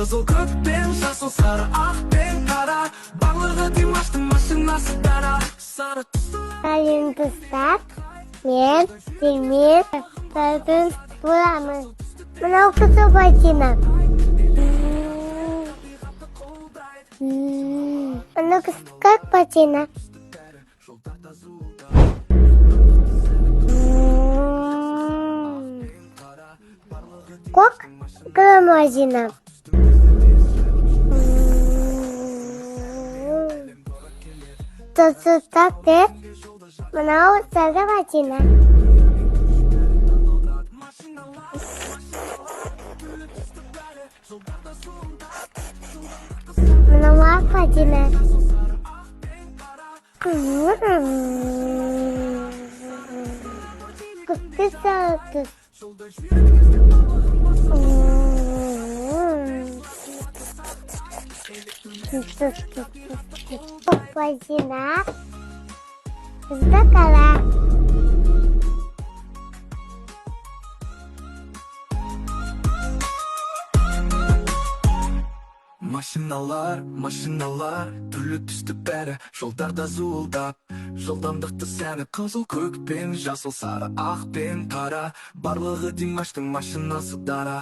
Kızıl көк пен жасыл сары ақ пен қара барлығы Димаштың машинасы дара сары Салим достар, мен Демир Сардың боламын. Мынау қызыл ботина. Мынау как ботина? Как громадина. Так де, мынау сары ботина. Мынау ақ ботина. Күпті сары түс. Ботина. Здакала. Машиналар, түрлі түсті бәрі жолдарда зуылдап жылдамдықты сәні қызыл көк пен жасыл сары ақ пен қара барлығы Димаштың машинасы дара